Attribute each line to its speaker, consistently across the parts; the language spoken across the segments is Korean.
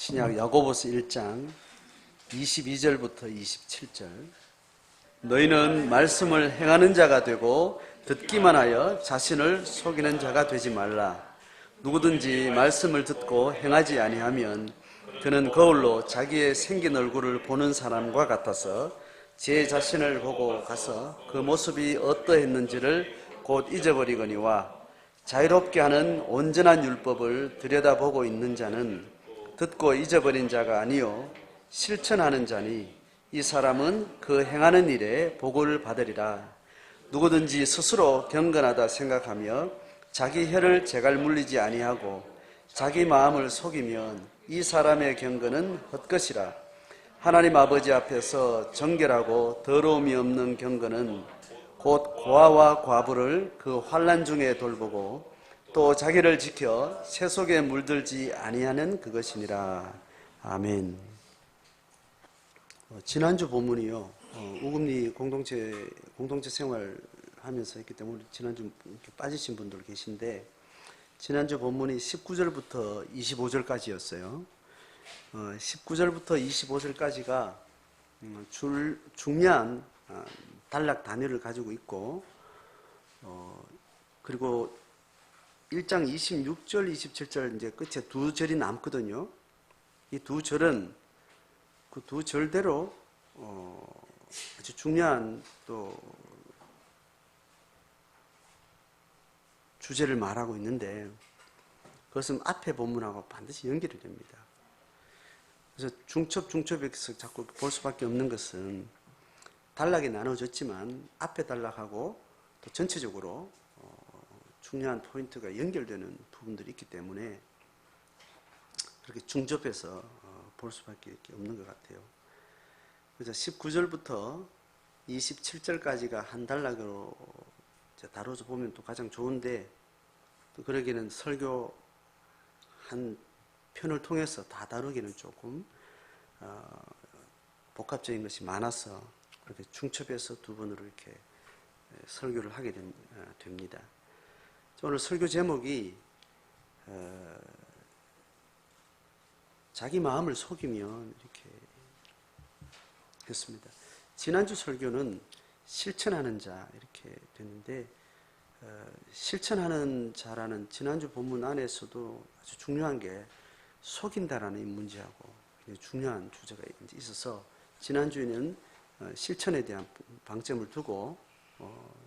Speaker 1: 신약 야고보서 1장 22절부터 27절. 너희는 말씀을 행하는 자가 되고 듣기만 하여 자신을 속이는 자가 되지 말라. 누구든지 말씀을 듣고 행하지 아니하면 그는 거울로 자기의 생긴 얼굴을 보는 사람과 같아서 제 자신을 보고 가서 그 모습이 어떠했는지를 곧 잊어버리거니와 자유롭게 하는 온전한 율법을 들여다보고 있는 자는 듣고 잊어버린 자가 아니요 실천하는 자니 이 사람은 그 행하는 일에 복을 받으리라. 누구든지 스스로 경건하다 생각하며 자기 혀를 제갈 물리지 아니하고 자기 마음을 속이면 이 사람의 경건은 헛것이라. 하나님 아버지 앞에서 정결하고 더러움이 없는 경건은 곧 고아와 과부를 그 환난 중에 돌보고 또 자기를 지켜 새 속에 물들지 아니하는 그것이니라. 아멘. 지난주 본문이요. 우금리 공동체 생활하면서 했기 때문에 지난주 이렇게 빠지신 분들 계신데 지난주 본문이 19절부터 25절까지였어요. 19절부터 25절까지가 중요한 단락 단위를 가지고 있고 그리고 1장 26절, 27절 이제 끝에 두 절이 남거든요. 이 두 절은 그 두 절대로 아주 중요한 또 주제를 말하고 있는데 그것은 앞에 본문하고 반드시 연결이 됩니다. 그래서 중첩에서 자꾸 볼 수밖에 없는 것은 단락이 나눠졌지만 앞에 단락하고 또 전체적으로 중요한 포인트가 연결되는 부분들이 있기 때문에 그렇게 중접해서 볼 수밖에 없는 것 같아요. 그래서 19절부터 27절까지가 한 단락으로 다뤄서 보면 또 가장 좋은데 또 그러기에는 설교 한 편을 통해서 다 다루기는 조금 복합적인 것이 많아서 그렇게 중첩해서 두 번으로 이렇게 설교를 하게 됩니다. 오늘 설교 제목이 자기 마음을 속이면 이렇게 했습니다. 지난주 설교는 실천하는 자 이렇게 됐는데 실천하는 자라는 지난주 본문 안에서도 아주 중요한 게 속인다라는 이 문제하고 중요한 주제가 있어서 지난주에는 실천에 대한 방점을 두고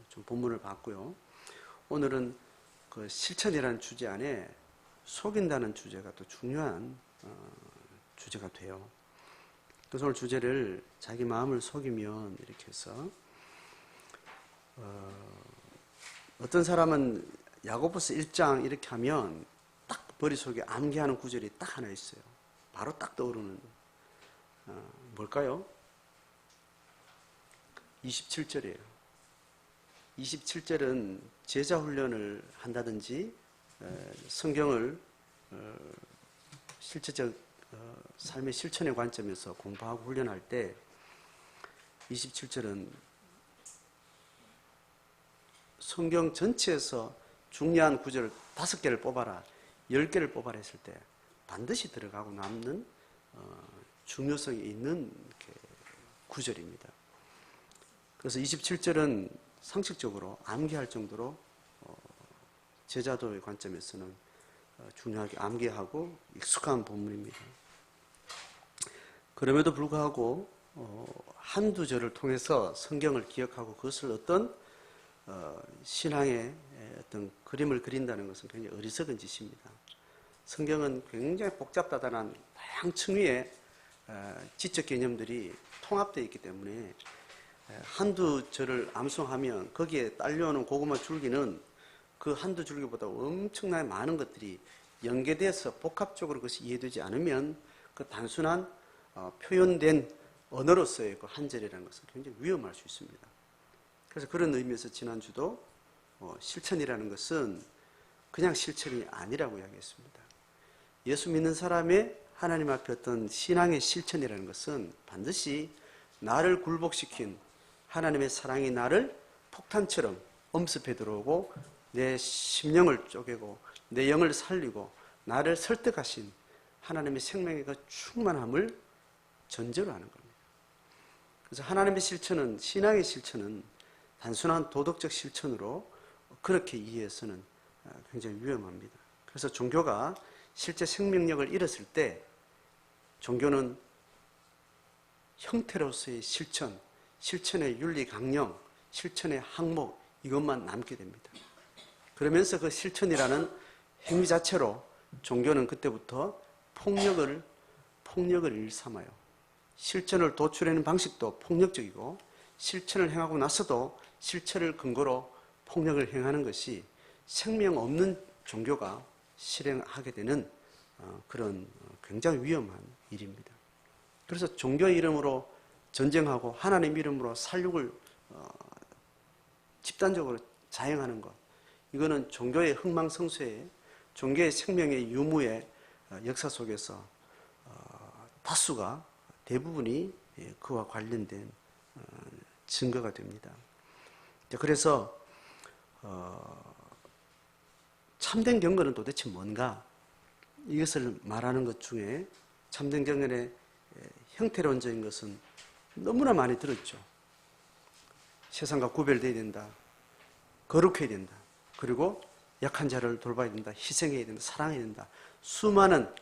Speaker 1: 좀 본문을 봤고요. 오늘은 그 실천이라는 주제 안에 속인다는 주제가 또 중요한 주제가 돼요. 그래서 오늘 주제를 자기 마음을 속이면 이렇게 해서 어떤 사람은 야고보서 1장 이렇게 하면 딱 머릿속에 암기하는 구절이 딱 하나 있어요. 바로 딱 떠오르는 뭘까요? 27절이에요. 27절은 제자 훈련을 한다든지 성경을 실제적 삶의 실천의 관점에서 공부하고 훈련할 때 27절은 성경 전체에서 중요한 구절을 5개를 뽑아라, 10개를 뽑아라 했을 때 반드시 들어가고 남는 중요성이 있는 구절입니다. 그래서 27절은 상식적으로 암기할 정도로 제자도의 관점에서는 중요하게 암기하고 익숙한 본문입니다. 그럼에도 불구하고 한두 절을 통해서 성경을 기억하고 그것을 어떤 신앙의 어떤 그림을 그린다는 것은 굉장히 어리석은 짓입니다. 성경은 굉장히 복잡다단한 다양한 층위의 지적 개념들이 통합되어 있기 때문에 한두 절을 암송하면 거기에 딸려오는 고구마 줄기는 그 한두 줄기보다 엄청나게 많은 것들이 연계돼서 복합적으로 그것이 이해되지 않으면 그 단순한 표현된 언어로서의 그 한 절이라는 것은 굉장히 위험할 수 있습니다. 그래서 그런 의미에서 지난주도 실천이라는 것은 그냥 실천이 아니라고 이야기했습니다. 예수 믿는 사람의 하나님 앞에 어떤 신앙의 실천이라는 것은 반드시 나를 굴복시킨 하나님의 사랑이 나를 폭탄처럼 엄습해 들어오고 내 심령을 쪼개고 내 영을 살리고 나를 설득하신 하나님의 생명의 그 충만함을 전제로 하는 겁니다. 그래서 하나님의 실천은, 신앙의 실천은 단순한 도덕적 실천으로 그렇게 이해해서는 굉장히 위험합니다. 그래서 종교가 실제 생명력을 잃었을 때 종교는 형태로서의 실천, 실천의 윤리 강령, 실천의 항목 이것만 남게 됩니다. 그러면서 그 실천이라는 행위 자체로 종교는 그때부터 폭력을 일삼아요. 실천을 도출하는 방식도 폭력적이고 실천을 행하고 나서도 실천을 근거로 폭력을 행하는 것이 생명 없는 종교가 실행하게 되는 그런 굉장히 위험한 일입니다. 그래서 종교의 이름으로 전쟁하고 하나님 이름으로 살육을 집단적으로 자행하는 것, 이거는 종교의 흥망성쇠에, 종교의 생명의 유무의 역사 속에서 다수가, 대부분이 그와 관련된 증거가 됩니다. 그래서 참된 경건은 도대체 뭔가? 이것을 말하는 것 중에 참된 경건의 형태론적인 것은 너무나 많이 들었죠. 세상과 구별되어야 된다. 거룩해야 된다. 그리고 약한 자를 돌봐야 된다. 희생해야 된다. 사랑해야 된다. 수많은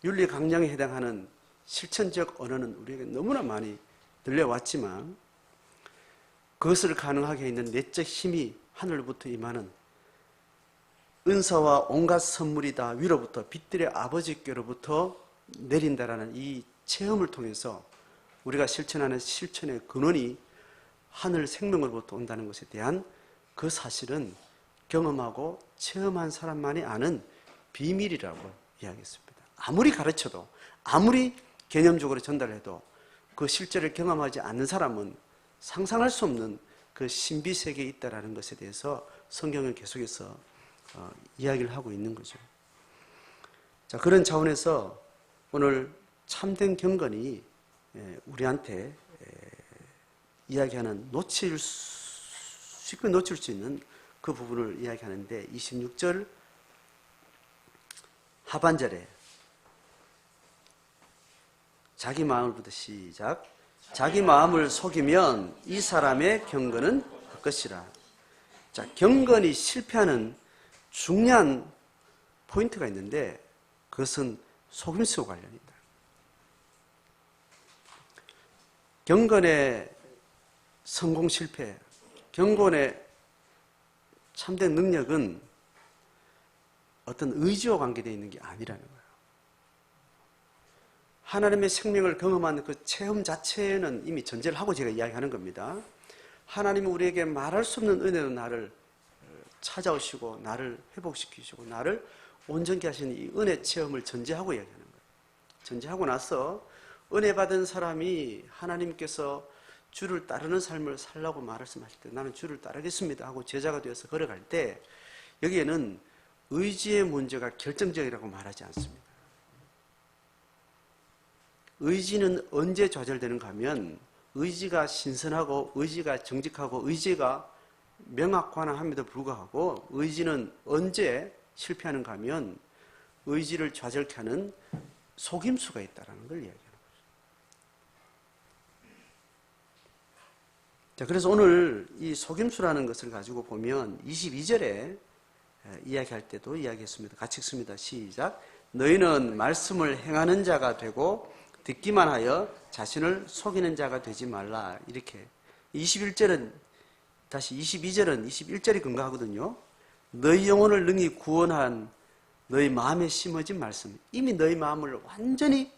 Speaker 1: 윤리 강령에 해당하는 실천적 언어는 우리에게 너무나 많이 들려왔지만 그것을 가능하게 있는 내적 힘이 하늘로부터 임하는 은사와 온갖 선물이 다 위로부터 빛들의 아버지께로부터 내린다라는 이 체험을 통해서 우리가 실천하는 실천의 근원이 하늘 생명으로부터 온다는 것에 대한 그 사실은 경험하고 체험한 사람만이 아는 비밀이라고 이야기했습니다. 아무리 가르쳐도, 아무리 개념적으로 전달해도 그 실제를 경험하지 않는 사람은 상상할 수 없는 그 신비세계에 있다는 것에 대해서 성경은 계속해서 이야기를 하고 있는 거죠. 자, 그런 차원에서 오늘 참된 경건이 우리한테 이야기하는 쉽게 놓칠 수 있는 그 부분을 이야기하는데 26절 하반절에 자기 마음을부터 시작. 자기 마음을 속이면 이 사람의 경건은 헛것이라. 자, 경건이 실패하는 중요한 포인트가 있는데 그것은 속임수와 관련이다. 경건의 성공 실패, 경건의 참된 능력은 어떤 의지와 관계되어 있는 게 아니라는 거예요. 하나님의 생명을 경험하는 그 체험 자체는 이미 전제를 하고 제가 이야기하는 겁니다. 하나님은 우리에게 말할 수 없는 은혜로 나를 찾아오시고 나를 회복시키시고 나를 온전케 하시는 이 은혜 체험을 전제하고 이야기하는 거예요. 전제하고 나서 은혜 받은 사람이 하나님께서 주를 따르는 삶을 살라고 말씀하실 때 나는 주를 따르겠습니다 하고 제자가 되어서 걸어갈 때 여기에는 의지의 문제가 결정적이라고 말하지 않습니다. 의지는 언제 좌절되는가 하면 의지가 신선하고 의지가 정직하고 의지가 명확관함에도 불구하고 의지는 언제 실패하는가 하면 의지를 좌절케 하는 속임수가 있다는 걸 이야기합니다. 자, 그래서 오늘 이 속임수라는 것을 가지고 보면 22절에 이야기할 때도 이야기했습니다. 같이 읽습니다. 시작. 너희는 말씀을 행하는 자가 되고 듣기만 하여 자신을 속이는 자가 되지 말라. 이렇게 21절은 다시 22절은 21절이 근거하거든요. 너희 영혼을 능히 구원한 너희 마음에 심어진 말씀. 이미 너희 마음을 완전히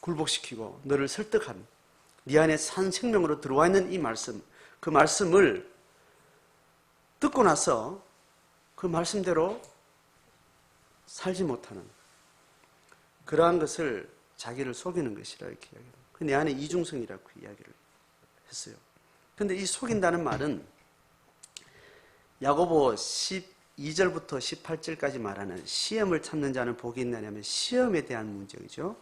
Speaker 1: 굴복시키고 너를 설득한 네 안에 산 생명으로 들어와 있는 이 말씀, 그 말씀을 듣고 나서 그 말씀대로 살지 못하는 그러한 것을 자기를 속이는 것이라 이렇게 이야기합니다. 내 안에 이중성이라고 이야기를 했어요. 그런데 이 속인다는 말은 야고보 12절부터 18절까지 말하는 시험을 참는 자는 복이 있느냐면 시험에 대한 문제이죠.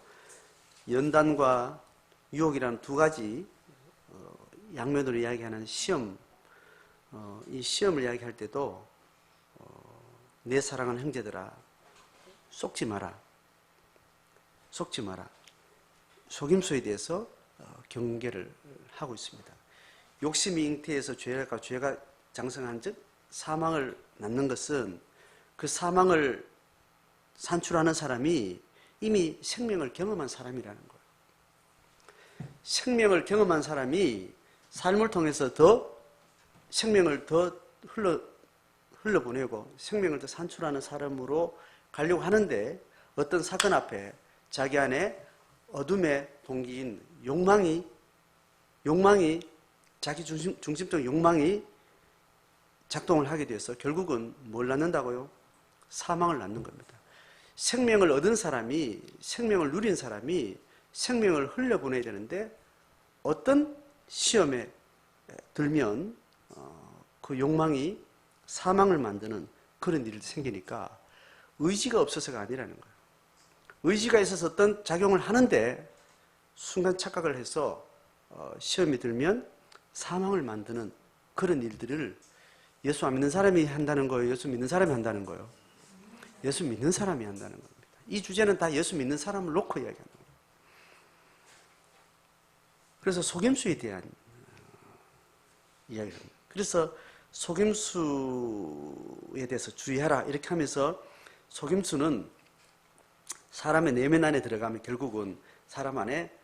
Speaker 1: 연단과 유혹이라는 두 가지 양면으로 이야기하는 시험, 이 시험을 이야기할 때도 내 사랑하는 형제들아 속지 마라. 속지 마라. 속임수에 대해서 경계를 하고 있습니다. 욕심이 잉태해서 죄가 장성한 즉 사망을 낳는 것은 그 사망을 산출하는 사람이 이미 생명을 경험한 사람이라는 거예요. 생명을 경험한 사람이 삶을 통해서 더 생명을 더 흘러보내고 생명을 더 산출하는 사람으로 가려고 하는데 어떤 사건 앞에 자기 안에 어둠의 동기인 욕망이 자기 중심적 욕망이 작동을 하게 돼서 결국은 뭘 낳는다고요? 사망을 낳는 겁니다. 생명을 얻은 사람이, 생명을 누린 사람이 생명을 흘려보내야 되는데 어떤 시험에 들면 그 욕망이 사망을 만드는 그런 일이 생기니까 의지가 없어서가 아니라는 거예요. 의지가 있어서 어떤 작용을 하는데 순간 착각을 해서 시험이 들면 사망을 만드는 그런 일들을 예수 안 믿는 사람이 한다는 거예요? 예수 믿는 사람이 한다는 거예요? 예수 믿는 사람이 한다는 겁니다. 이 주제는 다 예수 믿는 사람을 놓고 이야기하는 거예요. 그래서 속임수에 대한 이야기를 합니다. 그래서 속임수에 대해서 주의하라 이렇게 하면서 속임수는 사람의 내면 안에 들어가면 결국은 사람 안에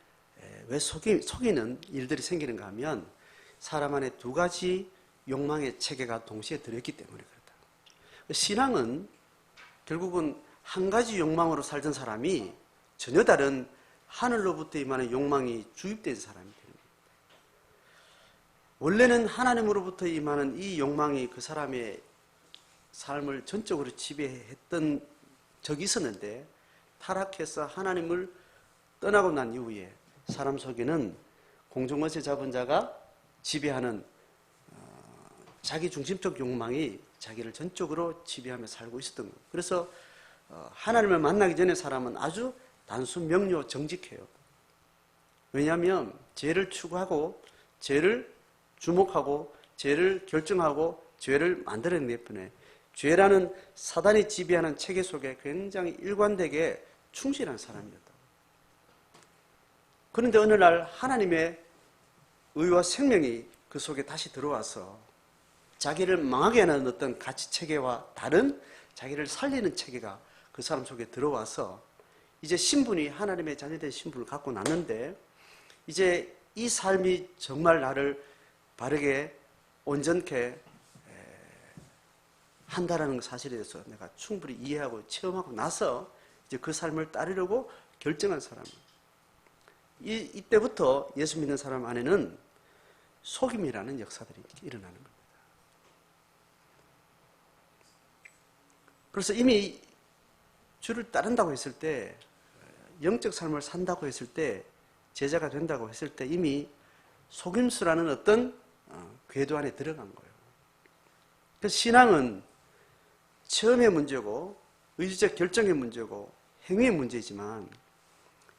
Speaker 1: 왜 속이는 일들이 생기는가 하면 사람 안에 두 가지 욕망의 체계가 동시에 들어있기 때문에 그렇다. 신앙은 결국은 한 가지 욕망으로 살던 사람이 전혀 다른 하늘로부터 임하는 욕망이 주입된 사람이 되는 겁니다. 원래는 하나님으로부터 임하는 이 욕망이 그 사람의 삶을 전적으로 지배했던 적이 있었는데 타락해서 하나님을 떠나고 난 이후에 사람 속에는 공중것에 잡은 자가 지배하는 자기 중심적 욕망이 자기를 전적으로 지배하며 살고 있었던 거예요. 그래서 하나님을 만나기 전에 사람은 아주 단순 명료 정직해요. 왜냐하면 죄를 추구하고 죄를 주목하고 죄를 결정하고 죄를 만들어내기 때문에 죄라는 사단이 지배하는 체계 속에 굉장히 일관되게 충실한 사람이었다. 그런데 어느 날 하나님의 의와 생명이 그 속에 다시 들어와서 자기를 망하게 하는 어떤 가치 체계와 다른 자기를 살리는 체계가 그 사람 속에 들어와서 이제 신분이 하나님의 자녀된 신분을 갖고 났는데 이제 이 삶이 정말 나를 바르게 온전케 한다라는 사실에 대해서 내가 충분히 이해하고 체험하고 나서 이제 그 삶을 따르려고 결정한 사람. 이때부터 예수 믿는 사람 안에는 속임이라는 역사들이 일어나는 겁니다. 그래서 이미 주를 따른다고 했을 때, 영적 삶을 산다고 했을 때, 제자가 된다고 했을 때 이미 속임수라는 어떤 궤도 안에 들어간 거예요. 그래서 신앙은 처음의 문제고 의지적 결정의 문제고 행위의 문제지만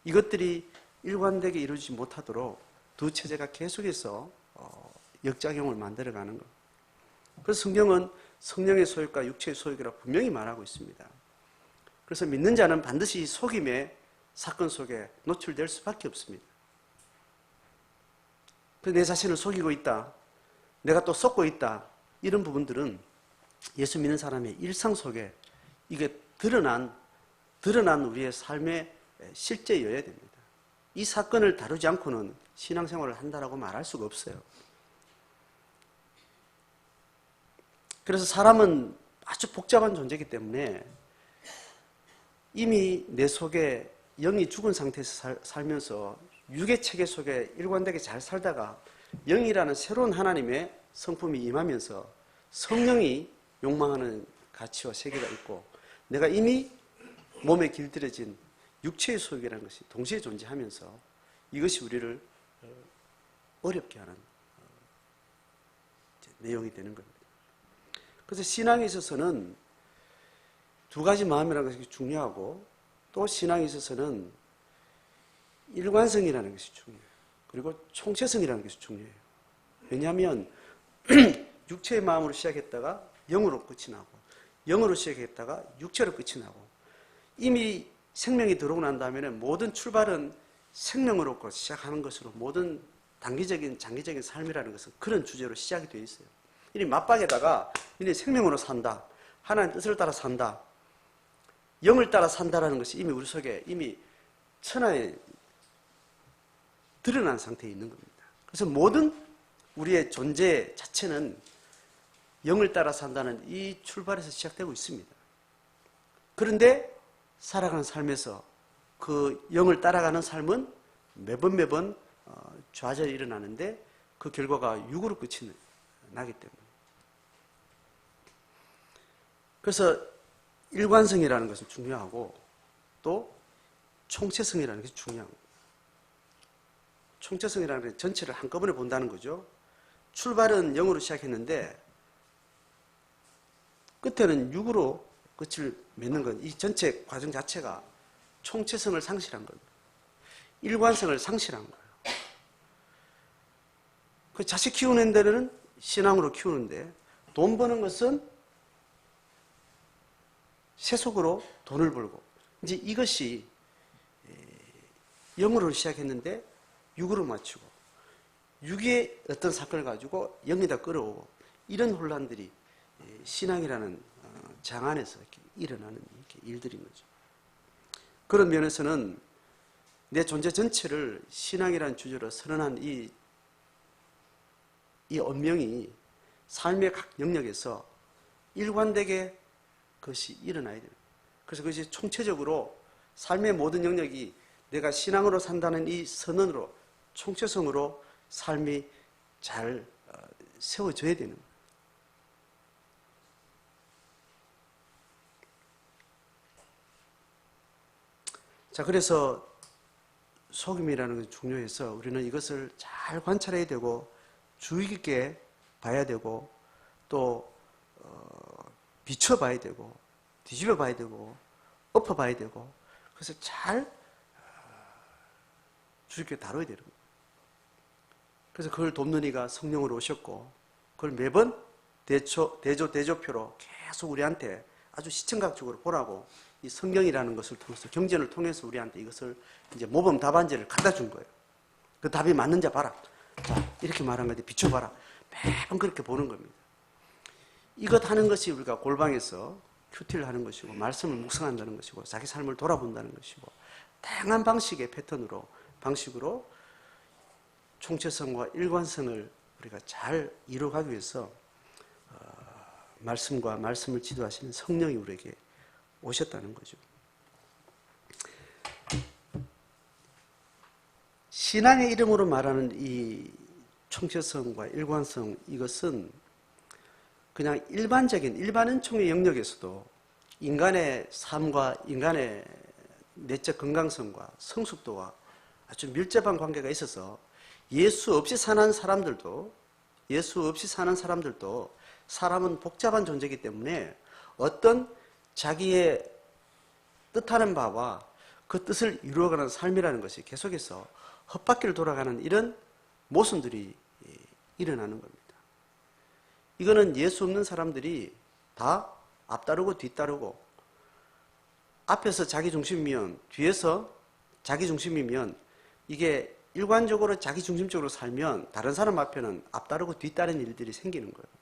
Speaker 1: 이것들이 일관되게 이루어지지 못하도록 두 체제가 계속해서 역작용을 만들어가는 것. 그래서 성경은 성령의 소욕과 육체의 소욕이라고 분명히 말하고 있습니다. 그래서 믿는 자는 반드시 속임의 사건 속에 노출될 수밖에 없습니다. 내 자신을 속이고 있다, 내가 또 속고 있다, 이런 부분들은 예수 믿는 사람의 일상 속에 이게 드러난 우리의 삶의 실제여야 됩니다. 이 사건을 다루지 않고는 신앙생활을 한다라고 말할 수가 없어요. 그래서 사람은 아주 복잡한 존재이기 때문에 이미 내 속에 영이 죽은 상태에서 살면서 육의 체계 속에 일관되게 잘 살다가 영이라는 새로운 하나님의 성품이 임하면서 성령이 욕망하는 가치와 세계가 있고 내가 이미 몸에 길들여진 육체의 소욕이라는 것이 동시에 존재하면서 이것이 우리를 어렵게 하는 내용이 되는 겁니다. 그래서 신앙에 있어서는 두 가지 마음이라는 것이 중요하고 또 신앙에 있어서는 일관성이라는 것이 중요해요. 그리고 총체성이라는 것이 중요해요. 왜냐하면 육체의 마음으로 시작했다가 영으로 끝이 나고 영으로 시작했다가 육체로 끝이 나고 이미 생명이 들어오고 난 다음에는 모든 출발은 생명으로부터 시작하는 것으로 모든 단기적인 장기적인 삶이라는 것은 그런 주제로 시작이 되어 있어요. 이 맞박에다가 이제 생명으로 산다, 하나님 뜻을 따라 산다, 영을 따라 산다라는 것이 이미 우리 속에 이미 천하에 드러난 상태에 있는 겁니다. 그래서 모든 우리의 존재 자체는 영을 따라 산다는 이 출발에서 시작되고 있습니다. 그런데 살아가는 삶에서 그 영을 따라가는 삶은 매번 좌절이 일어나는데 그 결과가 육으로 끝이 나기 때문에. 그래서 일관성이라는 것은 중요하고 또 총체성이라는 것이 중요합니다. 총체성이라는 게 전체를 한꺼번에 본다는 거죠. 출발은 영으로 시작했는데 끝에는 육으로 끝을 맺는 건 이 전체 과정 자체가 총체성을 상실한 겁니다. 일관성을 상실한 거예요. 그 자식 키우는 데는 신앙으로 키우는데 돈 버는 것은 세속으로 돈을 벌고 이제 이것이 영으로 시작했는데 육으로 맞추고 육의 어떤 사건을 가지고 영에다 끌어오고 이런 혼란들이 신앙이라는 장 안에서 이렇게 일어나는 이렇게 일들인 거죠. 그런 면에서는 내 존재 전체를 신앙이라는 주제로 선언한 이 언명이 삶의 각 영역에서 일관되게 그것이 일어나야 돼요. 그래서 그것이 총체적으로 삶의 모든 영역이 내가 신앙으로 산다는 이 선언으로 총체성으로 삶이 잘 세워져야 되는 거예요. 자, 그래서 속임이라는 것이 중요해서 우리는 이것을 잘 관찰해야 되고 주의 깊게 봐야 되고 또 비춰봐야 되고 뒤집어 봐야 되고 엎어 봐야 되고 그래서 잘 주의 깊게 다뤄야 되는 거예요. 그래서 그걸 돕는 이가 성령으로 오셨고 그걸 매번 대조표로 계속 우리한테 아주 시청각적으로 보라고 이 성경이라는 것을 통해서 경전을 통해서 우리한테 이것을 이제 모범 답안지를 갖다 준 거예요. 그 답이 맞는 자 봐라. 자, 이렇게 말한 건데 비춰봐라. 매번 그렇게 보는 겁니다. 이것 하는 것이 우리가 골방에서 큐티를 하는 것이고 말씀을 묵상한다는 것이고 자기 삶을 돌아본다는 것이고 다양한 방식의 패턴으로 방식으로 총체성과 일관성을 우리가 잘 이루어가기 위해서 말씀과 말씀을 지도하시는 성령이 우리에게 오셨다는 거죠. 신앙의 이름으로 말하는 이 총체성과 일관성 이것은 그냥 일반 은총의 영역에서도 인간의 삶과 인간의 내적 건강성과 성숙도와 아주 밀접한 관계가 있어서 예수 없이 사는 사람들도 사람은 복잡한 존재이기 때문에 어떤 자기의 뜻하는 바와 그 뜻을 이루어가는 삶이라는 것이 계속해서 헛바퀴를 돌아가는 이런 모순들이 일어나는 겁니다. 이거는 예수 없는 사람들이 다 앞따르고 뒤따르고 앞에서 자기중심이면 뒤에서 자기중심이면 이게 일관적으로 자기중심적으로 살면 다른 사람 앞에는 앞따르고 뒤따르는 일들이 생기는 거예요.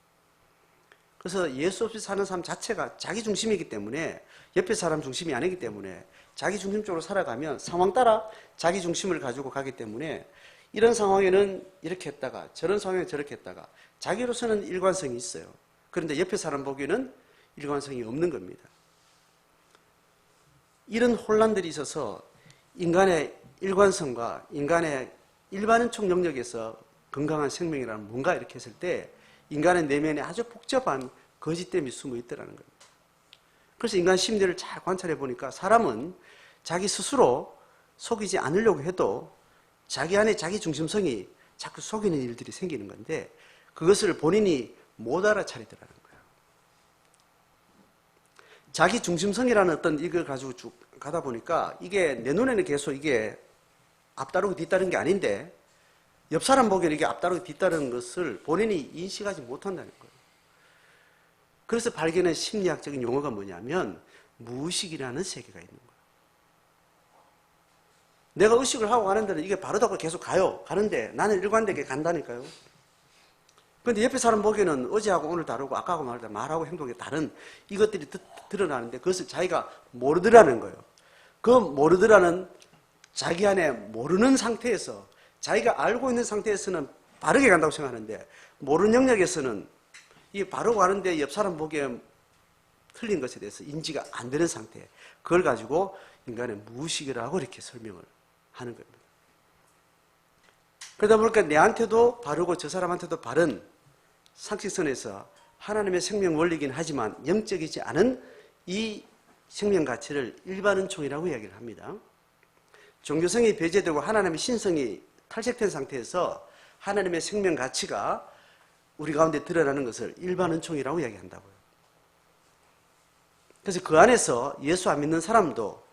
Speaker 1: 그래서 예수 없이 사는 삶 자체가 자기중심이기 때문에 옆에 사람 중심이 아니기 때문에 자기중심적으로 살아가면 상황 따라 자기중심을 가지고 가기 때문에 이런 상황에는 이렇게 했다가 저런 상황에는 저렇게 했다가 자기로서는 일관성이 있어요. 그런데 옆에 사람 보기에는 일관성이 없는 겁니다. 이런 혼란들이 있어서 인간의 일관성과 인간의 일반은총 영역에서 건강한 생명이라는 뭔가 이렇게 했을 때 인간의 내면에 아주 복잡한 거짓됨이 숨어 있더라는 겁니다. 그래서 인간 심리를 잘 관찰해 보니까 사람은 자기 스스로 속이지 않으려고 해도 자기 안에 자기 중심성이 자꾸 속이는 일들이 생기는 건데 그것을 본인이 못 알아차리더라는 거예요. 자기 중심성이라는 어떤 이걸 가지고 쭉 가다 보니까 이게 내 눈에는 계속 이게 앞따르고 뒤따르는 게 아닌데 옆 사람 보기에는 이게 앞따르고 뒤따르는 것을 본인이 인식하지 못한다는 거예요. 그래서 발견한 심리학적인 용어가 뭐냐면 무의식이라는 세계가 있는 거예요. 내가 의식을 하고 가는 데는 이게 바르다고 계속 가는데 나는 일관되게 간다니까요. 그런데 옆에 사람 보기에는 어제하고 오늘 다르고 아까하고 말하고 행동이 다른 이것들이 드러나는데 그것을 자기가 모르더라는 거예요. 그 모르더라는 자기 안에 모르는 상태에서 자기가 알고 있는 상태에서는 바르게 간다고 생각하는데 모르는 영역에서는 이게 바르고 가는데 옆 사람 보기에 틀린 것에 대해서 인지가 안 되는 상태. 그걸 가지고 인간의 무의식이라고 이렇게 설명을 하는 겁니다. 그러다 보니까 내한테도 바르고 저 사람한테도 바른 상식선에서 하나님의 생명 원리이긴 하지만 영적이지 않은 이 생명 가치를 일반은총이라고 이야기를 합니다. 종교성이 배제되고 하나님의 신성이 탈색된 상태에서 하나님의 생명 가치가 우리 가운데 드러나는 것을 일반은총이라고 이야기한다고요. 그래서 그 안에서 예수 안 믿는 사람도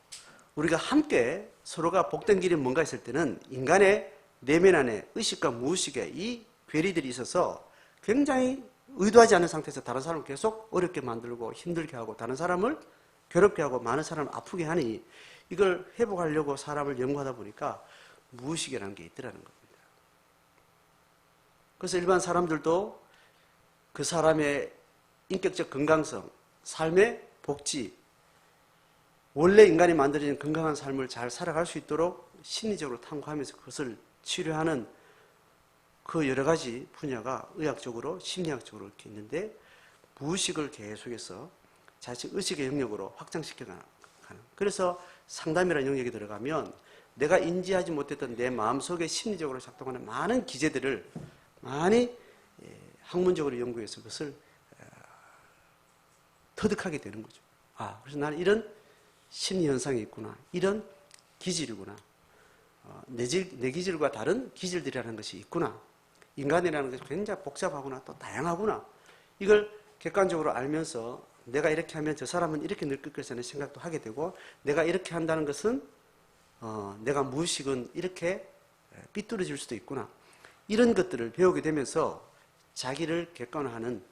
Speaker 1: 우리가 함께 서로가 복된 길이 뭔가 있을 때는 인간의 내면 안에 의식과 무의식에 이 괴리들이 있어서 굉장히 의도하지 않은 상태에서 다른 사람을 계속 어렵게 만들고 힘들게 하고 다른 사람을 괴롭게 하고 많은 사람을 아프게 하니 이걸 회복하려고 사람을 연구하다 보니까 무의식이라는 게 있더라는 겁니다. 그래서 일반 사람들도 그 사람의 인격적 건강성, 삶의 복지, 원래 인간이 만들어진 건강한 삶을 잘 살아갈 수 있도록 심리적으로 탐구하면서 그것을 치료하는 그 여러 가지 분야가 의학적으로 심리학적으로 이렇게 있는데 무의식을 계속해서 자식 의식의 영역으로 확장시켜가는. 그래서 상담이라는 영역에 들어가면 내가 인지하지 못했던 내 마음속에 심리적으로 작동하는 많은 기제들을 많이 학문적으로 연구해서 그것을 터득하게 되는 거죠. 그래서 나는 이런 심리 현상이 있구나. 이런 기질이구나. 내 기질과 다른 기질들이라는 것이 있구나. 인간이라는 것이 굉장히 복잡하구나. 또 다양하구나. 이걸 객관적으로 알면서 내가 이렇게 하면 저 사람은 이렇게 느낄 것이라는 생각도 하게 되고 내가 이렇게 한다는 것은 내가 무의식은 이렇게 삐뚤어질 수도 있구나. 이런 것들을 배우게 되면서 자기를 객관화하는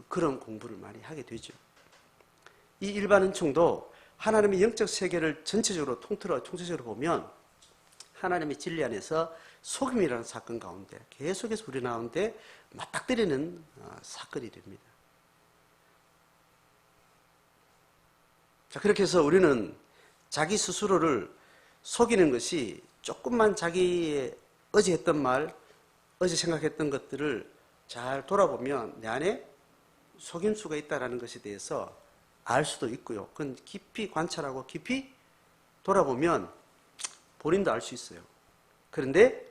Speaker 1: 그런 공부를 많이 하게 되죠. 이 일반은총도 하나님의 영적 세계를 전체적으로 총체적으로 보면 하나님의 진리 안에서 속임이라는 사건 가운데 계속해서 우리 가운데 맞닥뜨리는 사건이 됩니다. 자, 그렇게 해서 우리는 자기 스스로를 속이는 것이 조금만 자기의 어제 했던 말, 어제 생각했던 것들을 잘 돌아보면 내 안에 속임수가 있다는 것에 대해서 알 수도 있고요. 그건 깊이 관찰하고 깊이 돌아보면 본인도 알 수 있어요. 그런데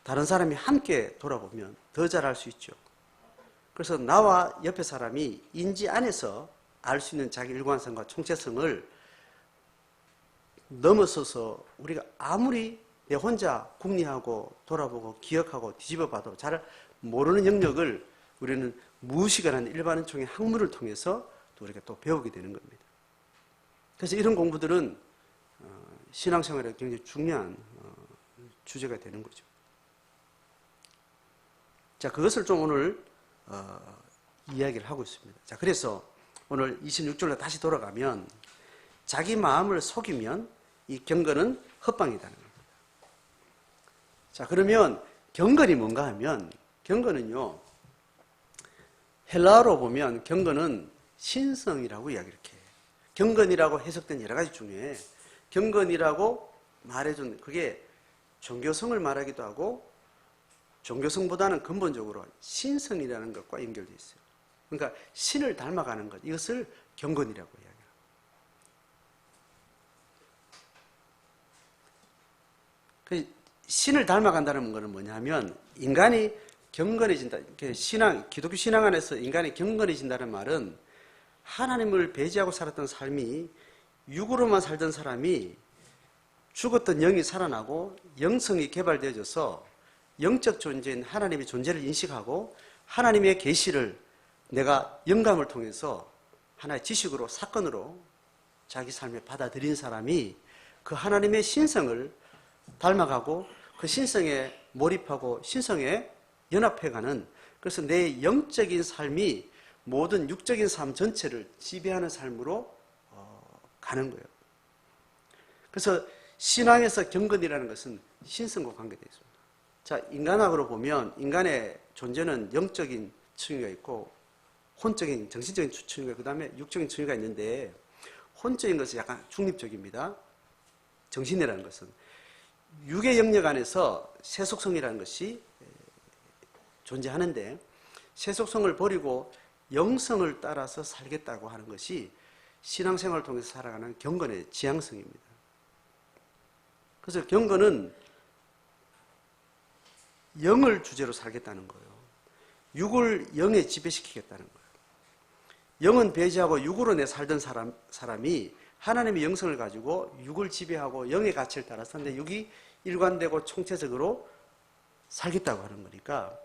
Speaker 1: 다른 사람이 함께 돌아보면 더 잘 알 수 있죠. 그래서 나와 옆에 사람이 인지 안에서 알 수 있는 자기 일관성과 총체성을 넘어서서 우리가 아무리 내 혼자 궁리하고 돌아보고 기억하고 뒤집어 봐도 잘 모르는 영역을 우리는 무의식이라는 일반은총의 학문을 통해서 또 우리가 또 배우게 되는 겁니다. 그래서 이런 공부들은 신앙생활에 굉장히 중요한 주제가 되는 거죠. 자, 그것을 좀 오늘 이야기를 하고 있습니다. 자, 그래서 오늘 26절로 다시 돌아가면 자기 마음을 속이면 이 경건은 헛방이다는 겁니다. 자, 그러면 경건이 뭔가 하면 경건은요, 헬라어로 보면 경건은 신성이라고 이야기를 해요. 경건이라고 해석된 여러 가지 중에 경건이라고 말해준 그게 종교성을 말하기도 하고 종교성보다는 근본적으로 신성이라는 것과 연결되어 있어요. 그러니까 신을 닮아가는 것, 이것을 경건이라고 이야기합니다. 신을 닮아간다는 것은 뭐냐면 인간이 경건해진다. 기독교 신앙 안에서 인간이 경건해진다는 말은 하나님을 배제하고 살았던 삶이 육으로만 살던 사람이 죽었던 영이 살아나고 영성이 개발되어져서 영적 존재인 하나님의 존재를 인식하고 하나님의 계시를 내가 영감을 통해서 하나의 지식으로 사건으로 자기 삶에 받아들인 사람이 그 하나님의 신성을 닮아가고 그 신성에 몰입하고 신성에 연합해가는, 그래서 내 영적인 삶이 모든 육적인 삶 전체를 지배하는 삶으로 가는 거예요. 그래서 신앙에서 경건이라는 것은 신성과 관계되어 있습니다. 자, 인간학으로 보면 인간의 존재는 영적인 층위가 있고 혼적인 정신적인 층위가 그 다음에 육적인 층위가 있는데 혼적인 것은 약간 중립적입니다. 정신이라는 것은 육의 영역 안에서 세속성이라는 것이 존재하는데 세속성을 버리고 영성을 따라서 살겠다고 하는 것이 신앙생활을 통해서 살아가는 경건의 지향성입니다. 그래서 경건은 영을 주제로 살겠다는 거예요. 육을 영에 지배시키겠다는 거예요. 영은 배제하고 육으로 내 살던 사람이 하나님의 영성을 가지고 육을 지배하고 영의 가치를 따라서 근데 육이 일관되고 총체적으로 살겠다고 하는 거니까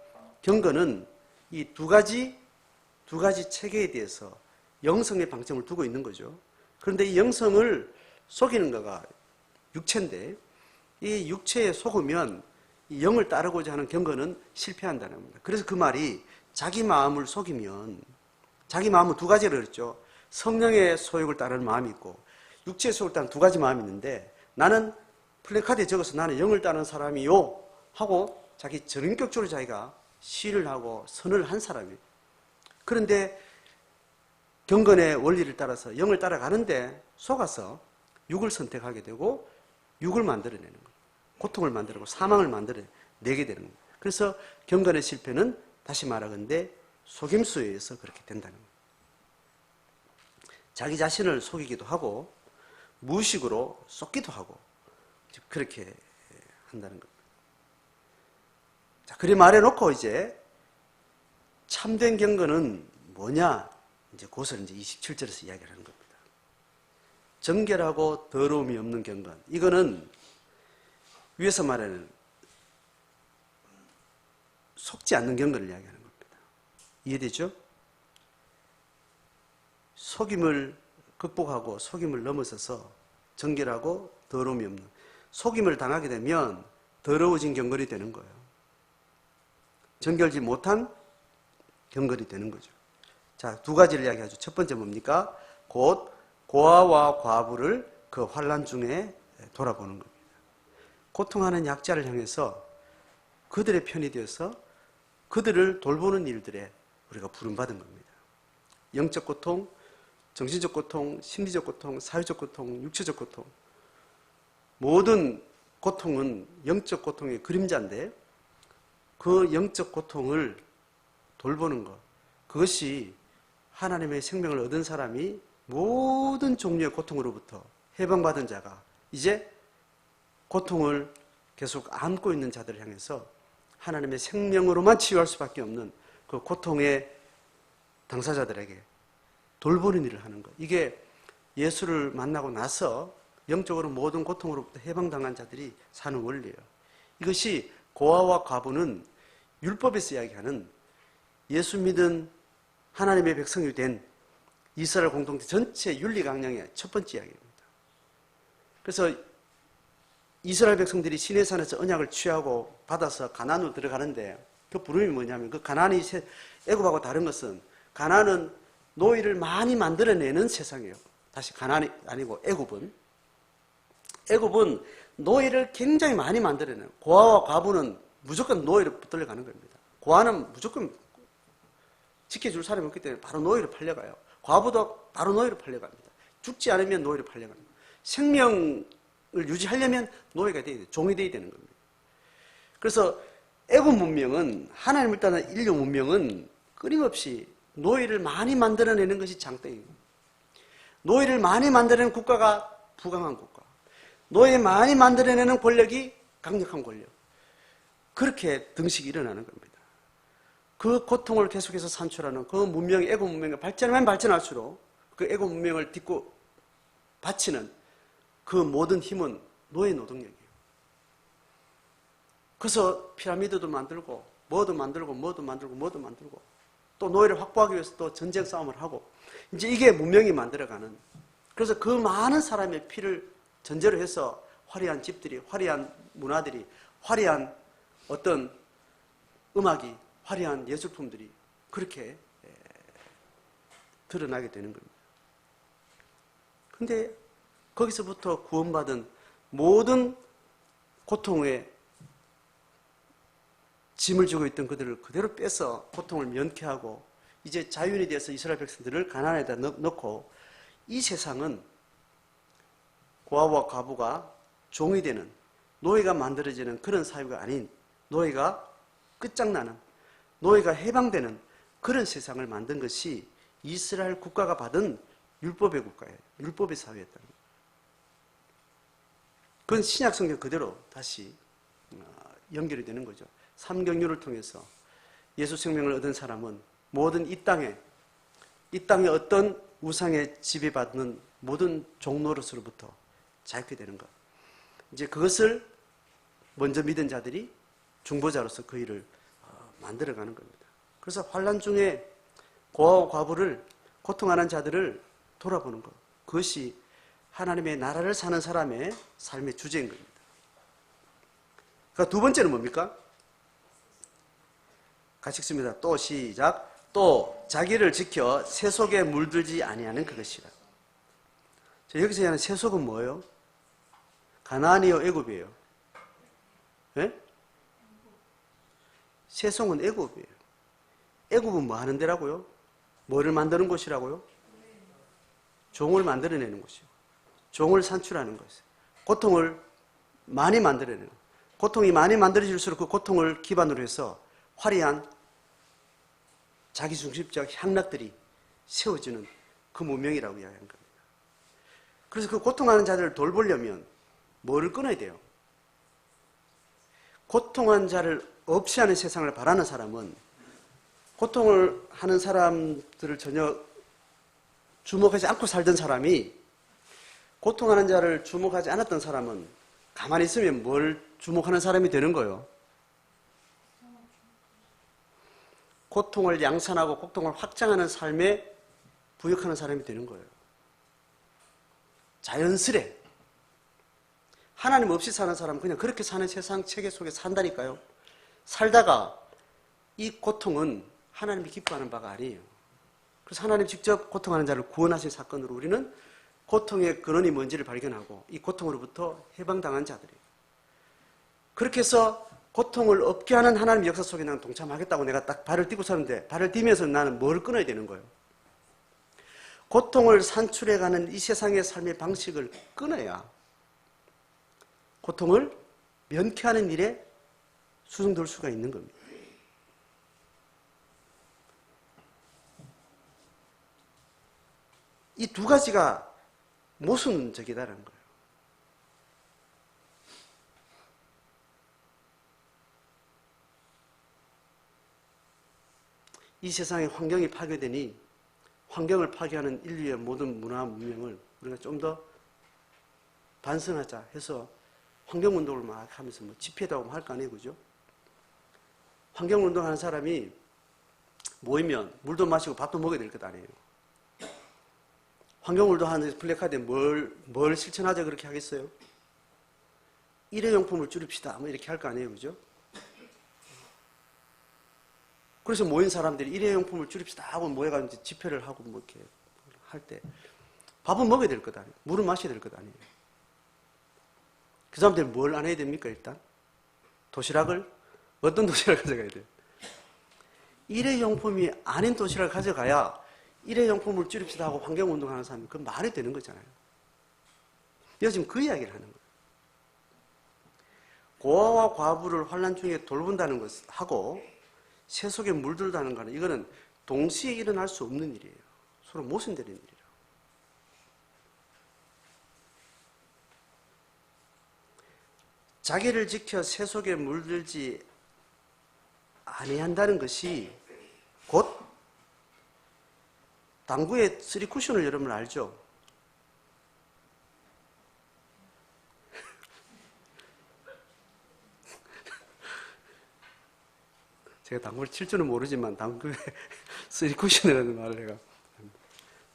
Speaker 1: 경건은 이 두 가지 체계에 대해서 영성의 방점을 두고 있는 거죠. 그런데 이 영성을 속이는 거가 육체인데 이 육체에 속으면 이 영을 따르고자 하는 경건은 실패한다는 겁니다. 그래서 그 말이 자기 마음을 속이면 자기 마음은 두 가지를 그랬죠. 성령의 소욕을 따르는 마음이 있고 육체의 소욕을 따르는 두 가지 마음이 있는데 나는 플래카드에 적어서 나는 영을 따르는 사람이요 하고 자기 전인격적으로 자기가 시를 하고 선을 한 사람이에요. 그런데 경건의 원리를 따라서 영을 따라가는데 속아서 육을 선택하게 되고 육을 만들어내는 거예요. 고통을 만들고 사망을 만들어내게 되는 거예요. 그래서 경건의 실패는 다시 말하건대 속임수에 의해서 그렇게 된다는 거예요. 자기 자신을 속이기도 하고 무의식으로 속기도 하고 그렇게 한다는 겁니다. 자, 그래 말해놓고 이제 참된 경건은 뭐냐? 이제 그것을 이제 27절에서 이야기를 하는 겁니다. 정결하고 더러움이 없는 경건. 이거는 위에서 말하는 속지 않는 경건을 이야기하는 겁니다. 이해되죠? 속임을 극복하고 속임을 넘어서서 정결하고 더러움이 없는 속임을 당하게 되면 더러워진 경건이 되는 거예요. 정결지 못한 경건이 되는 거죠. 자, 두 가지를 이야기하죠. 첫 번째 뭡니까? 곧 고아와 과부를 그 환난 중에 돌아보는 겁니다. 고통하는 약자를 향해서 그들의 편이 되어서 그들을 돌보는 일들에 우리가 부름받은 겁니다. 영적 고통, 정신적 고통, 심리적 고통, 사회적 고통, 육체적 고통 모든 고통은 영적 고통의 그림자인데 그 영적 고통을 돌보는 것 그것이 하나님의 생명을 얻은 사람이 모든 종류의 고통으로부터 해방받은 자가 이제 고통을 계속 안고 있는 자들을 향해서 하나님의 생명으로만 치유할 수밖에 없는 그 고통의 당사자들에게 돌보는 일을 하는 것. 이게 예수를 만나고 나서 영적으로 모든 고통으로부터 해방당한 자들이 사는 원리예요. 이것이 고아와 과부는 율법에서 이야기하는 예수 믿은 하나님의 백성이 된 이스라엘 공동체 전체 윤리 강령의 첫 번째 이야기입니다. 그래서 이스라엘 백성들이 시내산에서 언약을 취하고 받아서 가나안으로 들어가는데 그 부름이 뭐냐면 그 가나안이 애굽하고 다른 것은 가나안은 노예를 많이 만들어내는 세상이에요. 다시 가나안이 아니고 애굽은 노예를 굉장히 많이 만들어내요. 고아와 과부는 무조건 노예로 붙들려가는 겁니다. 고아는 무조건 지켜줄 사람이 없기 때문에 바로 노예로 팔려가요. 과부도 바로 노예로 팔려갑니다. 죽지 않으면 노예로 팔려갑니다. 생명을 유지하려면 노예가 돼야 돼요. 종이 돼야 되는 겁니다. 그래서 애굽 문명은 하나님을 따르는 인류 문명은 끊임없이 노예를 많이 만들어내는 것이 장땡입니다. 노예를 많이 만들어내는 국가가 부강한 국가. 노예 많이 만들어내는 권력이 강력한 권력. 그렇게 등식이 일어나는 겁니다. 그 고통을 계속해서 산출하는 그 문명이 애굽 문명이 발전하면 발전할수록 그 애굽 문명을 딛고 바치는 그 모든 힘은 노예 노동력이에요. 그래서 피라미드도 만들고 뭐도 만들고 또 노예를 확보하기 위해서 또 전쟁 싸움을 하고 이제 이게 문명이 만들어가는 그래서 그 많은 사람의 피를 전제로 해서 화려한 집들이 화려한 문화들이 화려한 어떤 음악이 화려한 예술품들이 그렇게 드러나게 되는 겁니다. 근데 거기서부터 구원받은 모든 고통에 짐을 지고 있던 그들을 그대로 빼서 고통을 면케하고 이제 자유인이 되어서 이스라엘 백성들을 가나안에다 넣고, 이 세상은 고아와 과부가 종이 되는, 노예가 만들어지는 그런 사회가 아닌, 노예가 끝장나는, 노예가 해방되는 그런 세상을 만든 것이 이스라엘 국가가 받은 율법의 국가예요. 율법의 사회였다는 거예요. 그건 신약 성경 그대로 다시 연결이 되는 거죠. 삼경유를 통해서 예수 생명을 얻은 사람은 모든 이 땅에 어떤 우상에 지배받는 모든 종노릇으로부터 자유케 되는 것. 이제 그것을 먼저 믿은 자들이 중보자로서 그 일을 만들어가는 겁니다. 그래서 환난 중에 고아와 과부를, 고통하는 자들을 돌아보는 것. 그것이 하나님의 나라를 사는 사람의 삶의 주제인 겁니다. 그러니까 두 번째는 뭡니까? 같이 읽습니다. 또 시작. 또 자기를 지켜 세속에 물들지 아니하는 그것이라. 여기서 얘기하는 세속은 뭐예요? 가나안이요, 애굽이에요? 네? 세속은 애굽이에요. 애굽은 뭐 하는 데라고요? 뭐를 만드는 곳이라고요? 종을 만들어내는 곳이요. 종을 산출하는 것이에요. 고통을 많이 만들어내는 것. 고통이 많이 만들어질수록 그 고통을 기반으로 해서 화려한 자기중심적 향락들이 세워지는 그 문명이라고 이야기한 겁니다. 그래서 그 고통하는 자들을 돌보려면 뭐를 끊어야 돼요? 고통한 자를 없이 하는 세상을 바라는 사람은, 고통을 하는 사람들을 전혀 주목하지 않고 살던 사람이, 고통하는 자를 주목하지 않았던 사람은 가만히 있으면 뭘 주목하는 사람이 되는 거예요? 고통을 양산하고 고통을 확장하는 삶에 부역하는 사람이 되는 거예요. 자연스레. 하나님 없이 사는 사람은 그냥 그렇게 사는 세상 체계 속에 산다니까요. 살다가 이 고통은 하나님이 기뻐하는 바가 아니에요. 그래서 하나님 직접 고통하는 자를 구원하신 사건으로 우리는 고통의 근원이 뭔지를 발견하고 이 고통으로부터 해방당한 자들이에요. 그렇게 해서 고통을 없게 하는 하나님 역사 속에 나는 동참하겠다고 내가 딱 발을 딛고 서는데, 발을 딛면서 나는 뭘 끊어야 되는 거예요? 고통을 산출해가는 이 세상의 삶의 방식을 끊어야 고통을 면케하는 일에 수정될 수가 있는 겁니다. 이 두 가지가 모순적이다라는 거예요. 이 세상의 환경이 파괴되니 환경을 파괴하는 인류의 모든 문화 문명을 우리가 좀 더 반성하자 해서 환경운동을 막 하면서 뭐 집회도 하고 할 거 아니에요, 그죠? 환경운동하는 사람이 모이면 물도 마시고 밥도 먹어야 될 것 아니에요. 환경운동하는 플래카드에 뭘 실천하자 그렇게 하겠어요? 일회용품을 줄입시다 뭐 이렇게 할 거 아니에요, 그죠? 그래서 모인 사람들이 일회용품을 줄입시다 하고 모여가지고 집회를 하고 뭐 이렇게 할 때 밥은 먹어야 될 것 아니에요. 물은 마셔야 될 것 아니에요. 그 사람들이 뭘 안 해야 됩니까, 일단? 도시락을? 어떤 도시락을 가져가야 돼요? 일회용품이 아닌 도시락을 가져가야 일회용품을 줄입시다 하고 환경운동하는 사람이 그 말이 되는 거잖아요. 내가 지금 그 이야기를 하는 거예요. 고아와 과부를 환난 중에 돌본다는 것하고 세속에 물들다는 거는 이거는 동시에 일어날 수 없는 일이에요. 서로 모순되는 일이에요. 자기를 지켜 세속에 물들지 아니한다는 것이 곧 당구의 3쿠션을 여러분 알죠? 제가 당구를 칠 줄은 모르지만 당구에 3쿠션이라는 말을 내가,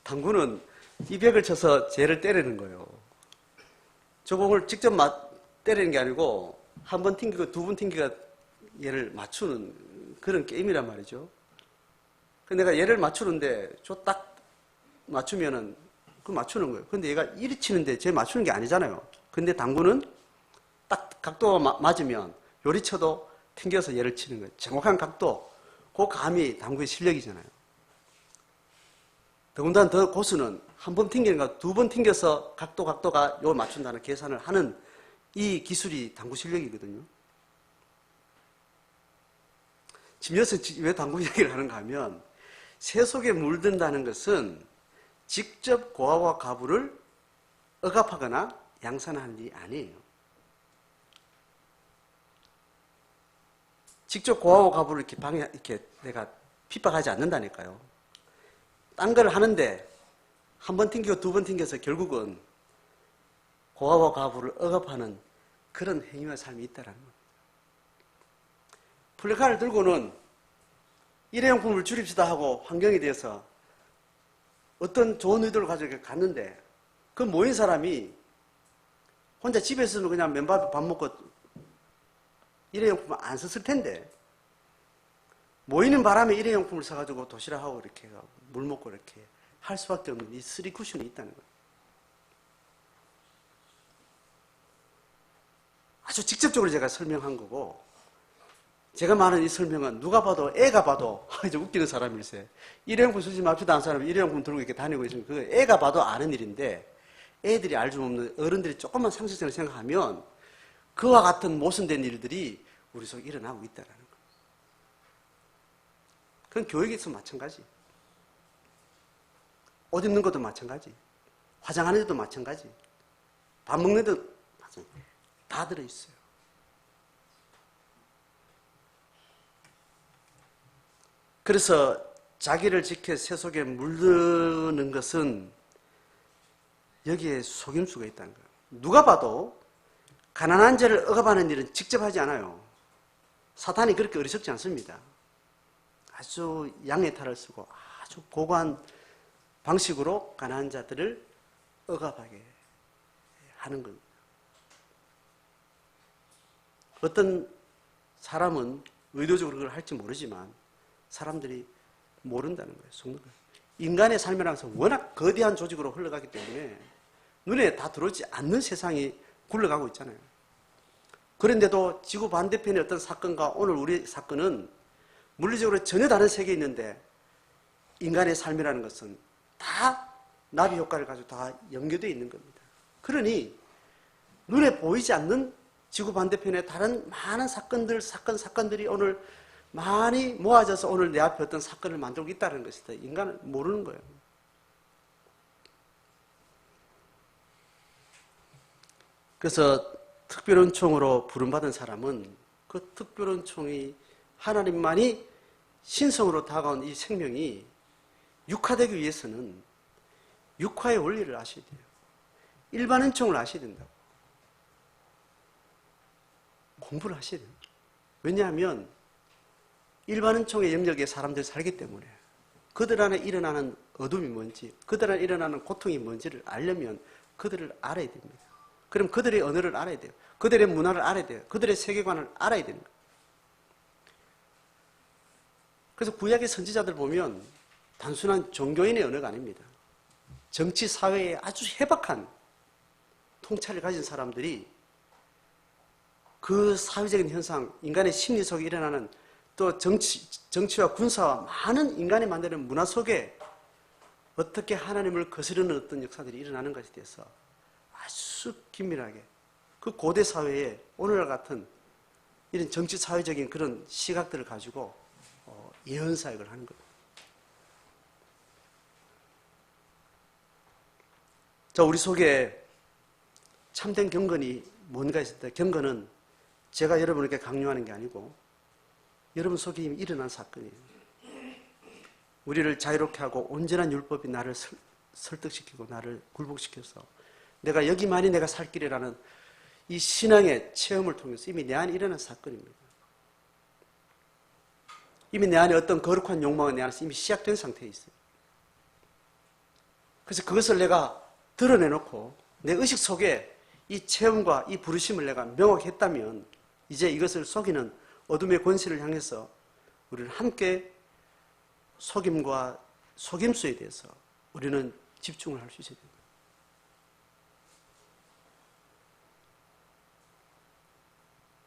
Speaker 1: 당구는 200을 쳐서 쟤를 때리는 거예요. 저 공을 직접 때리는 게 아니고 한 번 튕기고 두 번 튕기가 얘를 맞추는 그런 게임이란 말이죠. 내가 얘를 맞추는데 저 딱 맞추면은 그 맞추는 거예요. 근데 얘가 이리 치는데 쟤 맞추는 게 아니잖아요. 근데 당구는 딱 각도가 맞으면 요리 쳐도 튕겨서 얘를 치는 거예요. 정확한 각도, 그 감이 당구의 실력이잖아요. 더군다나 더 고수는 한 번 튕기는가 두 번 튕겨서 각도가 요 맞춘다는 계산을 하는 이 기술이 당구 실력이거든요. 지금 여기서 왜 당구 이야기를 하는가 하면 새 속에 물든다는 것은 직접 고아와 가부를 억압하거나 양산하는 일이 아니에요. 직접 고아와 가부를 이렇게 내가 핍박하지 않는다니까요. 딴 걸 하는데 한 번 튕기고 두 번 튕겨서 결국은 고아와 가부를 억압하는 그런 행위와 삶이 있다는 겁니다. 플래카를 들고는 일회용품을 줄입시다 하고 환경에 대해서 어떤 좋은 의도를 가지고 갔는데 그 모인 사람이 혼자 집에서는 그냥 맨밥에 밥 먹고 일회용품을 안 썼을 텐데 모이는 바람에 일회용품을 사가지고 도시락하고 이렇게 물 먹고 이렇게 할 수밖에 없는 이 쓰리 쿠션이 있다는 거예요. 아주 직접적으로 제가 설명한 거고, 제가 말하는 이 설명은 누가 봐도 애가 봐도 이제 웃기는 사람일세. 일회용품 쓰지 맙시다 한 사람이 일회용품 들고 이렇게 다니고 있으면 그거 애가 봐도 아는 일인데 애들이 알 수 없는 어른들이 조금만 상식적으로 생각하면 그와 같은 모순된 일들이 우리 속에 일어나고 있다는 거예요. 그건 교육에서 마찬가지. 옷 입는 것도 마찬가지. 화장하는 데도 마찬가지. 밥 먹는 데도 마찬가지. 다 들어있어요. 그래서 자기를 지켜 새 속에 물드는 것은 여기에 속임수가 있다는 거예요. 누가 봐도 가난한 자를 억압하는 일은 직접 하지 않아요. 사탄이 그렇게 어리석지 않습니다. 아주 양의 탈을 쓰고 아주 고고한 방식으로 가난한 자들을 억압하게 하는 겁니다. 어떤 사람은 의도적으로 그걸 할지 모르지만 사람들이 모른다는 거예요. 속는 거예요. 인간의 삶이라는 것은 워낙 거대한 조직으로 흘러가기 때문에 눈에 다 들어오지 않는 세상이 굴러가고 있잖아요. 그런데도 지구 반대편의 어떤 사건과 오늘 우리 사건은 물리적으로 전혀 다른 세계에 있는데 인간의 삶이라는 것은 다 나비 효과를 가지고 다 연결되어 있는 겁니다. 그러니 눈에 보이지 않는 지구 반대편에 다른 많은 사건들이 오늘 많이 모아져서 오늘 내 앞에 어떤 사건을 만들고 있다는 것이다. 인간은 모르는 거예요. 그래서 특별은총으로 부름받은 사람은 그 특별은총이 하나님만이 신성으로 다가온 이 생명이 육화되기 위해서는 육화의 원리를 아셔야 돼요. 일반은총을 아셔야 된다고. 공부를 하셔야 돼요. 왜냐하면 일반은총의 영역에 사람들이 살기 때문에 그들 안에 일어나는 어둠이 뭔지, 그들 안에 일어나는 고통이 뭔지를 알려면 그들을 알아야 됩니다. 그럼 그들의 언어를 알아야 돼요. 그들의 문화를 알아야 돼요. 그들의 세계관을 알아야 되는 거예요. 그래서 구약의 선지자들 보면 단순한 종교인의 언어가 아닙니다. 정치, 사회에 아주 해박한 통찰을 가진 사람들이 그 사회적인 현상, 인간의 심리 속에 일어나는 또 정치와 군사와 많은 인간이 만드는 문화 속에 어떻게 하나님을 거스르는 어떤 역사들이 일어나는 것에 대해서 아주 긴밀하게 그 고대 사회에 오늘날 같은 이런 정치 사회적인 그런 시각들을 가지고 예언 사역을 하는 겁니다. 자, 우리 속에 참된 경건이 뭔가 있을 때 경건은 제가 여러분에게 강요하는 게 아니고 여러분 속에 이미 일어난 사건이에요. 우리를 자유롭게 하고 온전한 율법이 나를 설득시키고 나를 굴복시켜서 내가 여기만이 내가 살 길이라는 이 신앙의 체험을 통해서 이미 내 안에 일어난 사건입니다. 이미 내 안에 어떤 거룩한 욕망은 내 안에서 이미 시작된 상태에 있어요. 그래서 그것을 내가 드러내놓고 내 의식 속에 이 체험과 이 부르심을 내가 명확히 했다면 이제 이것을 속이는 어둠의 권세를 향해서 우리는 함께 속임과 속임수에 대해서 우리는 집중을 할 수 있어야 됩니다.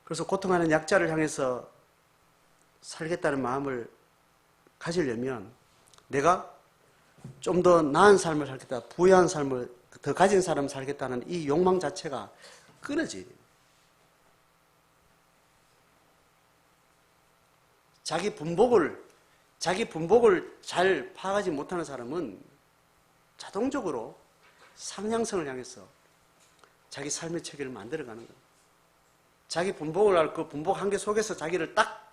Speaker 1: 그래서 고통하는 약자를 향해서 살겠다는 마음을 가지려면 내가 좀 더 나은 삶을 살겠다, 부유한 삶을 더 가진 사람 살겠다는 이 욕망 자체가 끊어져야 됩니다. 자기 분복을 잘 파악하지 못하는 사람은 자동적으로 상향성을 향해서 자기 삶의 체계를 만들어가는 거예요. 자기 분복을 할 그 분복 한계 속에서 자기를 딱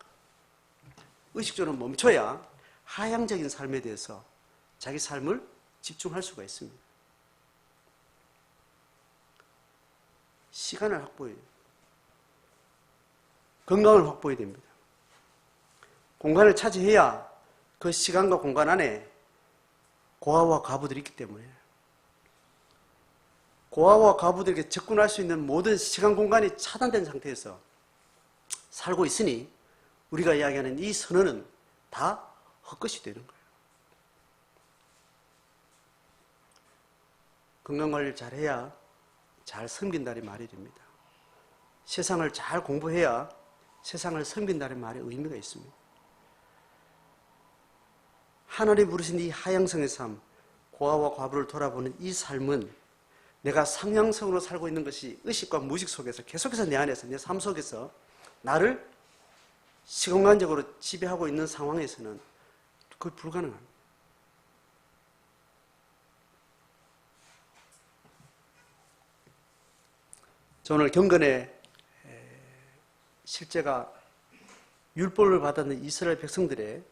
Speaker 1: 의식적으로 멈춰야 하향적인 삶에 대해서 자기 삶을 집중할 수가 있습니다. 시간을 확보해야 돼요. 건강을 확보해야 됩니다. 공간을 차지해야 그 시간과 공간 안에 고아와 과부들이 있기 때문에 고아와 과부들에게 접근할 수 있는 모든 시간 공간이 차단된 상태에서 살고 있으니 우리가 이야기하는 이 선언은 다 헛것이 되는 거예요. 건강관리를 잘해야 잘 섬긴다는 말이 됩니다. 세상을 잘 공부해야 세상을 섬긴다는 말에 의미가 있습니다. 하늘이 부르신 이 하향성의 삶, 고아와 과부를 돌아보는 이 삶은 내가 상향성으로 살고 있는 것이 의식과 무의식 속에서 계속해서 내 안에서, 내 삶 속에서 나를 시공간적으로 지배하고 있는 상황에서는 그게 불가능합니다. 저 오늘 경건의 실제가 율법을 받았는 이스라엘 백성들의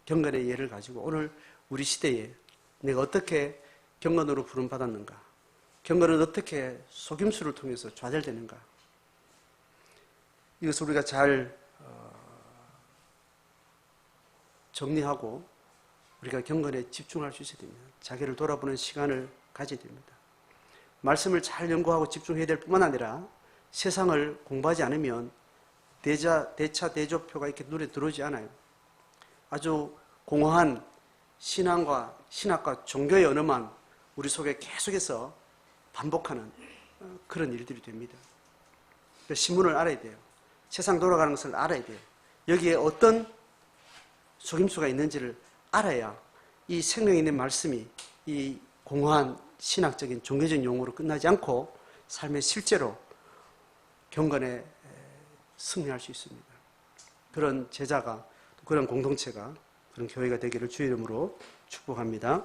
Speaker 1: 경건의 예를 가지고 오늘 우리 시대에 내가 어떻게 경건으로 부름받았는가, 경건은 어떻게 속임수를 통해서 좌절되는가, 이것을 우리가 잘 정리하고 우리가 경건에 집중할 수 있어야 됩니다. 자기를 돌아보는 시간을 가져야 됩니다. 말씀을 잘 연구하고 집중해야 될 뿐만 아니라 세상을 공부하지 않으면 대차, 대조표가 이렇게 눈에 들어오지 않아요. 아주 공허한 신학과 종교의 언어만 우리 속에 계속해서 반복하는 그런 일들이 됩니다. 신문을 알아야 돼요. 세상 돌아가는 것을 알아야 돼요. 여기에 어떤 속임수가 있는지를 알아야 이 생명 있는 말씀이 이 공허한 신학적인 종교적인 용어로 끝나지 않고 삶의 실제로 경건에 승리할 수 있습니다. 그런 제자가, 그런 공동체가, 그런 교회가 되기를 주의 이름으로 축복합니다.